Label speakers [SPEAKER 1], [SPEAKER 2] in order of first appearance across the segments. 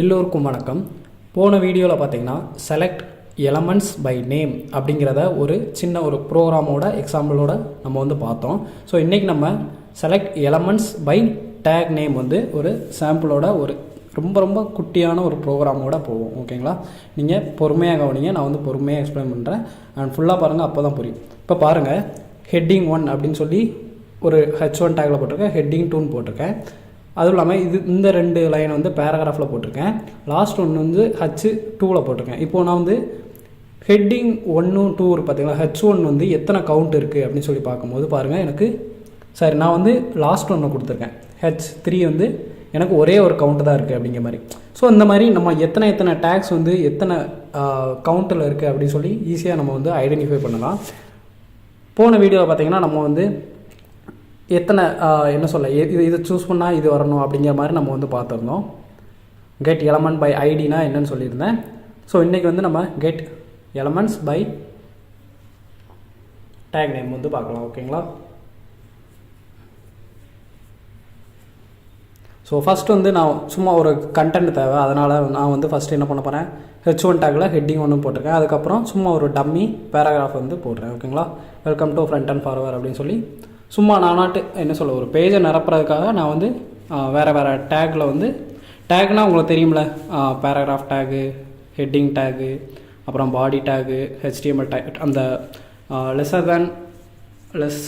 [SPEAKER 1] எல்லோருக்கும் வணக்கம். போன வீடியோவில் பார்த்தீங்கன்னா செலக்ட் எலமெண்ட்ஸ் பை நேம் அப்படிங்கிறத ஒரு சின்ன ஒரு ப்ரோக்ராமோட எக்ஸாம்பிளோட நம்ம வந்து பார்த்தோம். ஸோ இன்றைக்கி நம்ம select elements bye take name வந்து ஒரு சாம்பிளோட ஒரு ரொம்ப குட்டியான ஒரு ப்ரோக்ராமோட போவோம். ஓகேங்களா? நீங்கள் பொறுமையாக கவனிங்க, நான் வந்து பொறுமையாக எக்ஸ்பிளைன் பண்ணுறேன் அண்ட் ஃபுல்லாக பாருங்கள், அப்போ தான் புரியும். இப்போ பாருங்கள், ஹெட்டிங் 1 அப்படின்னு சொல்லி ஒரு H1 டேக்கில் போட்டிருக்கேன், ஹெட்டிங் 2ன்னு போட்டிருக்கேன். அதுவும் இல்லாமல் இந்த 2 லைன் வந்து பேராகிராஃபில் போட்டிருக்கேன், லாஸ்ட் ஒன்று வந்து H2வில் போட்டிருக்கேன். இப்போது நான் வந்து ஹெட்டிங் 1 2 பார்த்தீங்களா, H1 வந்து எத்தனை கவுண்ட் இருக்குது அப்படின்னு சொல்லி பார்க்கும்போது பாருங்கள், எனக்கு சரி நான் வந்து லாஸ்ட் ஒன்று கொடுத்துருக்கேன், H3 வந்து எனக்கு ஒரே ஒரு கவுண்ட்டு தான் இருக்குது அப்படிங்கிற மாதிரி. ஸோ இந்த மாதிரி நம்ம எத்தனை டேக்ஸ் வந்து எத்தனை கவுண்ட்டில் இருக்குது அப்படின்னு சொல்லி ஈஸியாக நம்ம வந்து ஐடென்டிஃபை பண்ணலாம். போன வீடியோவில் பார்த்தீங்கன்னா நம்ம வந்து எத்தனை என்ன சொல்ல இது சூஸ் பண்ணால் இது வரணும் அப்படிங்கிற மாதிரி நம்ம வந்து பார்த்துருந்தோம். கெட் எலமெண்ட் பை ஐடினா என்னன்னு சொல்லியிருந்தேன். ஸோ இன்றைக்கி வந்து நம்ம get elements bye take name வந்து பார்க்கலாம். ஓகேங்களா? ஸோ ஃபஸ்ட்டு வந்து நான் சும்மா ஒரு கண்டென்ட் தேவை, அதனால் நான் வந்து ஃபஸ்ட்டு என்ன பண்ண போகிறேன், H1 டேக்கில் ஹெட்டிங் 1 போட்டிருக்கேன், அதுக்கப்புறம் சும்மா ஒரு டம்மி பேராகிராஃப் வந்து போடுறேன். ஓகேங்களா? Welcome to front and forward அப்படின்னு சொல்லி சும்மா நானாட்டு என்ன சொல்ல ஒரு பேஜை நிரப்புறதுக்காக நான் வந்து வேறு டேக்கில் வந்து டேக்னால் உங்களுக்கு தெரியும்ல, பேராகிராஃப் டேகு, ஹெட்டிங் டேகு, அப்புறம் பாடி டேகு, HTML டேக், அந்த லெஸ்ஸர் தேன் லெஸ்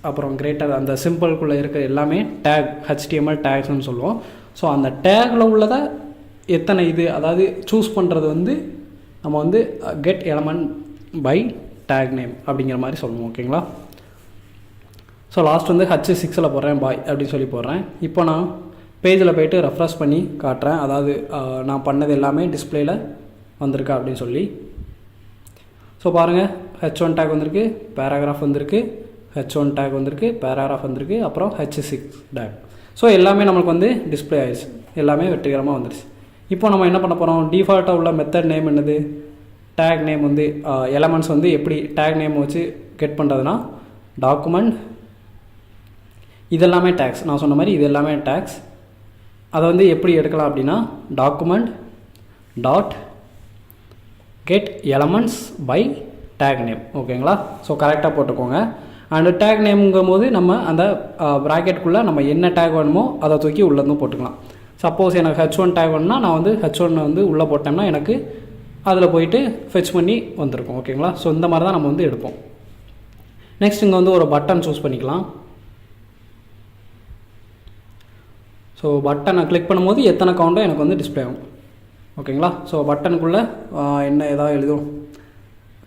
[SPEAKER 1] அப்புறம் கிரேட்டர் அந்த சிம்பிள்குள்ளே இருக்க எல்லாமே டேக், HTML டேக்ஸ்னு சொல்லுவோம். ஸோ அந்த டேக்கில் உள்ளதை எத்தனை இது அதாவது சூஸ் பண்ணுறது வந்து நம்ம வந்து get element bye take name அப்படிங்கிற மாதிரி சொல்லுவோம். ஓகேங்களா? ஸோ லாஸ்ட் வந்து H6ல் போடுறேன், பாய் அப்படின்னு சொல்லி போடுறேன். இப்போ நான் பேஜில் போய்ட்டு ரெஃப்ரெஷ் பண்ணி காட்டுறேன், அதாவது நான் பண்ணது எல்லாமே டிஸ்பிளேயில் வந்திருக்கா அப்படின்னு சொல்லி. ஸோ பாருங்கள், H1 டேக் வந்திருக்கு, பேராகிராஃப் வந்திருக்கு, H1 டேக் வந்திருக்கு, பேராகிராஃப் வந்திருக்கு, அப்புறம் H6 டேக். ஸோ எல்லாமே நம்மளுக்கு வந்து டிஸ்பிளே ஆயிடுச்சு, எல்லாமே வெற்றிகரமாக வந்துடுச்சு. இப்போ நம்ம என்ன பண்ண போகிறோம், டிஃபால்ட்டாக உள்ள மெத்தட் நேம் என்னது, டேக் நேம் வந்து எலமெண்ட்ஸ் வந்து எப்படி டேக் நேம் வச்சு கெட் பண்ணுறதுனா டாக்குமெண்ட், இதெல்லாமே டேக்ஸ், நான் சொன்ன மாதிரி இது எல்லாமே டேக்ஸ். அதை வந்து எப்படி எடுக்கலாம் அப்படின்னா document dot get elements bye take name. ஓகேங்களா? ஸோ கரெக்டாக போட்டுக்கோங்க. அண்டு டேக் நேம்ங்கும் போது நம்ம அந்த ப்ராக்கெட்டுக்குள்ளே நம்ம என்ன டேக் வேணுமோ அதை தூக்கி உள்ளேருந்து போட்டுக்கலாம். சப்போஸ் எனக்கு H1 டேக் வேணும்னா நான் வந்து H1 வந்து உள்ளே போட்டோம்னா எனக்கு அதில் போயிட்டு ஃபெச் பண்ணி வந்திருக்கும். ஓகேங்களா? ஸோ இந்த மாதிரி தான் நம்ம வந்து எடுப்போம். நெக்ஸ்ட் இங்கே வந்து ஒரு பட்டன் சூஸ் பண்ணிக்கலாம். ஸோ பட்டனை கிளிக் பண்ணும்போது எத்தனை கவுண்டோ எனக்கு வந்து டிஸ்பிளே ஆகும். ஓகேங்களா? ஸோ பட்டனுக்குள்ளே என்ன ஏதாவது எழுதும்,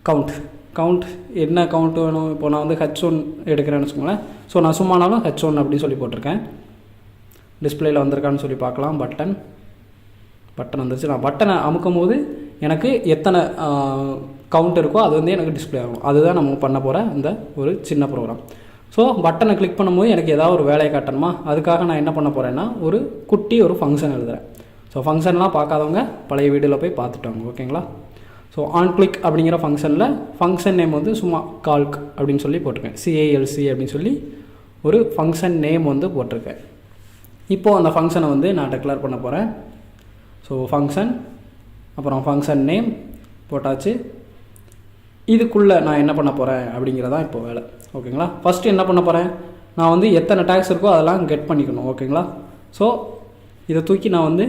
[SPEAKER 1] கவுண்ட் என்ன கவுண்ட் வேணும். இப்போ நான் வந்து H1 எடுக்கிறேன்னு வச்சுக்கோங்களேன். ஸோ நான் சும்மானாலும் H1 அப்படின்னு சொல்லி போட்டிருக்கேன். டிஸ்பிளேயில் வந்திருக்கான்னு சொல்லி பார்க்கலாம். பட்டன் வந்துருச்சு. நான் பட்டனை அமுக்கும் போது எனக்கு எத்தனை கவுண்ட் இருக்கோ அது வந்து எனக்கு டிஸ்பிளே ஆகும். அதுதான் நம்ம பண்ண போகிற இந்த ஒரு சின்ன ப்ரோக்ராம். ஸோ பட்டனை கிளிக் பண்ணும்போது எனக்கு ஏதாவது ஒரு வேலையை காட்டணுமா, அதுக்காக நான் என்ன பண்ண போகிறேன்னா ஒரு குட்டி ஒரு ஃபங்க்ஷன் எழுதுகிறேன். ஸோ ஃபங்க்ஷன்லாம் பார்க்காதவங்க பழைய வீடியோவில் போய் பார்த்துட்டாங்க. ஓகேங்களா? ஸோ ஆன் கிளிக் அப்படிங்கிற ஃபங்க்ஷனில் ஃபங்க்ஷன் நேம் வந்து சும்மா கால்க் அப்படின்னு சொல்லி போட்டிருக்கேன், CALC அப்படின்னு சொல்லி ஒரு ஃபங்க்ஷன் நேம் வந்து போட்டிருக்கேன். இப்போது அந்த ஃபங்க்ஷனை வந்து நான் டெக்ளேர் பண்ண போகிறேன். ஸோ ஃபங்க்ஷன் அப்புறம் ஃபங்க்ஷன் நேம் போட்டாச்சு. இதுக்குள்ளே நான் என்ன பண்ண போகிறேன் அப்படிங்கிறதான் இப்போ வேலை. ஓகேங்களா? ஃபஸ்ட்டு என்ன பண்ண போகிறேன், நான் வந்து எத்தனை டேக்ஸ் இருக்கோ அதெல்லாம் கெட் பண்ணிக்கணும். ஓகேங்களா? ஸோ இதை தூக்கி நான் வந்து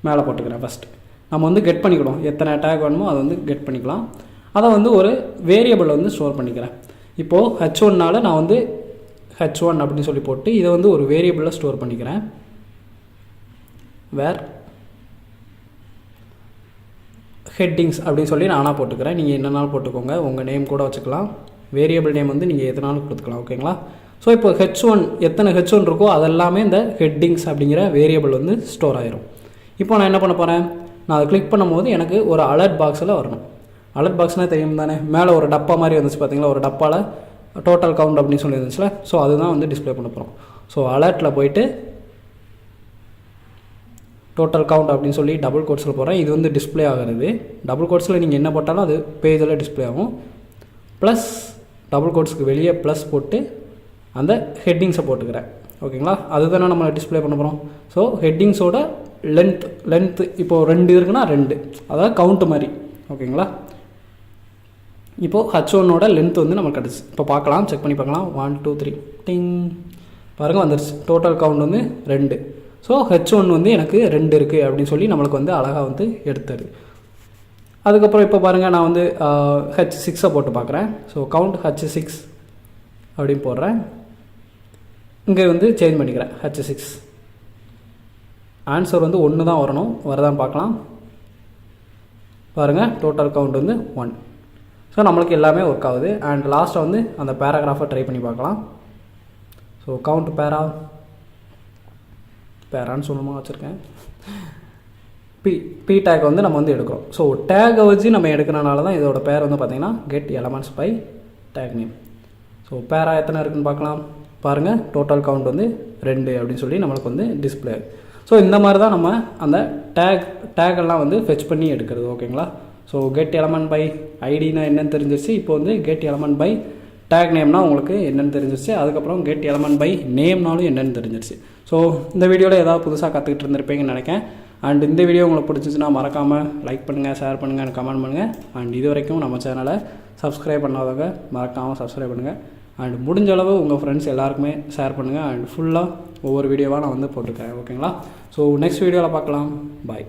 [SPEAKER 1] மேலே போட்டுக்கிறேன். ஃபஸ்ட்டு நம்ம வந்து கெட் பண்ணிக்கணும், எத்தனை டேக் வேணுமோ அதை வந்து கெட் பண்ணிக்கலாம். அதை வந்து ஒரு வேரியபிளில் வந்து ஸ்டோர் பண்ணிக்கிறேன். இப்போது H1னால் நான் வந்து H1 அப்படின்னு சொல்லி போட்டு இதை வந்து ஒரு வேரியபிளில் ஸ்டோர் பண்ணிக்கிறேன். வேர் ஹெட்டிங்ஸ் அப்படின்னு சொல்லி நானாக போட்டுக்கிறேன். நீங்கள் என்னென்னாலும் போட்டுக்கோங்க, உங்கள் நேம் கூட வச்சுக்கலாம். வேரியபிள் நேம் வந்து நீங்கள் எதனாலும் கொடுத்துக்கலாம். ஓகேங்களா? ஸோ இப்போ H1 எத்தனை H1 இருக்கோ அதெல்லாமே இந்த ஹெட்டிங்ஸ் அப்படிங்கிற வேரியபிள் வந்து ஸ்டோர் ஆயிரும். இப்போ நான் என்ன பண்ண போகிறேன், நான் அதை கிளிக் பண்ணும்போது எனக்கு ஒரு அலர்ட் பாக்ஸில் வரணும். அலர்ட் பாக்ஸ்னால் தெரியும் தானே, மேலே ஒரு டப்பா மாதிரி வந்துச்சு பார்த்தீங்களா, ஒரு டப்பாவில் டோட்டல் கவுண்ட் அப்படின்னு சொல்லி இருந்துச்சுல. ஸோ அதுதான் வந்து டிஸ்பிளே பண்ண போகிறோம். ஸோ அலர்ட்டில் போயிட்டு டோட்டல் கவுண்ட் அப்படின்னு சொல்லி டபுள் கோட்ஸில் போகிறேன். இது வந்து டிஸ்பிளே ஆகிறது. டபுள் கோட்ஸில் நீங்கள் என்ன போட்டாலும் அது பேஜில் டிஸ்பிளே ஆகும். ப்ளஸ் டபுள் கோட்ஸுக்கு வெளியே ப்ளஸ் போட்டு அந்த ஹெட்டிங்ஸை போட்டுக்கிறேன். ஓகேங்களா? அதுதானே நம்ம டிஸ்பிளே பண்ண போகிறோம். ஸோ ஹெட்டிங்ஸோட லென்த் இப்போது 2 இருக்குன்னா 2, அதாவது கவுண்ட் மாதிரி. ஓகேங்களா? இப்போது H1ஓட லென்த் வந்து நமக்கு கிடச்சி. இப்போ பார்க்கலாம், செக் பண்ணி பார்க்கலாம். 1 2 3 டிங் பாருங்கள் வந்துருச்சு. டோட்டல் கவுண்ட் வந்து 2. ஸோ H1 வந்து எனக்கு 2 இருக்குது அப்படின்னு சொல்லி நம்மளுக்கு வந்து அழகாக வந்து எடுத்துரு. அதுக்கப்புறம் இப்போ பாருங்கள், நான் வந்து H6 போட்டு பார்க்குறேன். ஸோ கவுண்ட் H6 அப்படின்னு போடுறேன். இங்கே வந்து சேஞ்ச் பண்ணிக்கிறேன் H6. ஆன்சர் வந்து 1 தான் வரணும், வரதான்னு பார்க்கலாம். பாருங்கள், டோட்டல் கவுண்ட் வந்து 1. ஸோ நம்மளுக்கு எல்லாமே ஒர்க் ஆகுது. அண்ட் லாஸ்ட்டாக வந்து அந்த பேராகிராஃபை ட்ரை பண்ணி பார்க்கலாம். ஸோ கவுண்ட் பேரான்னு சொல்லணுமா வச்சுருக்கேன். பி டேக் வந்து நம்ம வந்து எடுக்கிறோம். ஸோ டேகை வச்சு நம்ம எடுக்கிறனால தான் இதோட பேர் வந்து பார்த்திங்கன்னா get elements bye take name. So பேரா எத்தனை இருக்குதுன்னு பார்க்கலாம். பாருங்கள், டோட்டல் கவுண்ட் வந்து 2 அப்படின்னு சொல்லி நம்மளுக்கு வந்து டிஸ்பிளே. ஸோ இந்த மாதிரி தான் நம்ம அந்த டேகெல்லாம் வந்து ஃபெச் பண்ணி எடுக்கிறது. ஓகேங்களா? ஸோ கெட் எலமெண்ட் பை ஐடினா என்னென்னு தெரிஞ்சிருச்சு. இப்போ வந்து கெட் எலமெண்ட் பை டேக் நேம்னா உங்களுக்கு என்னென்னு தெரிஞ்சிருச்சு. அதுக்கப்புறம் கெட் எலமெண்ட் பை நேம்னாலும் என்னென்னு தெரிஞ்சிருச்சு. ஸோ இந்த வீடியோவில் ஏதாவது புதுசாக கற்றுக்கிட்டு இருந்திருப்பீங்கன்னு நினைக்கிறேன். அண்ட் இந்த வீடியோ உங்களுக்கு பிடிச்சிச்சுன்னா மறக்காமல் லைக் பண்ணுங்கள், ஷேர் பண்ணுங்கள், கமெண்ட் பண்ணுங்கள். அண்ட் இது வரைக்கும் நம்ம சேனலை சப்ஸ்கிரைப் பண்ணாதவங்க மறக்காமல் சப்ஸ்கிரைப் பண்ணுங்கள். அண்ட் முடிஞ்ச அளவு உங்கள் ஃப்ரெண்ட்ஸ் எல்லாருக்குமே ஷேர் பண்ணுங்கள். அண்ட் ஃபுல்லாக ஒவ்வொரு வீடியோவாக நான் வந்து போட்டிருக்கேன். ஓகேங்களா? ஸோ நெக்ஸ்ட் வீடியோவில் பார்க்கலாம். பாய்.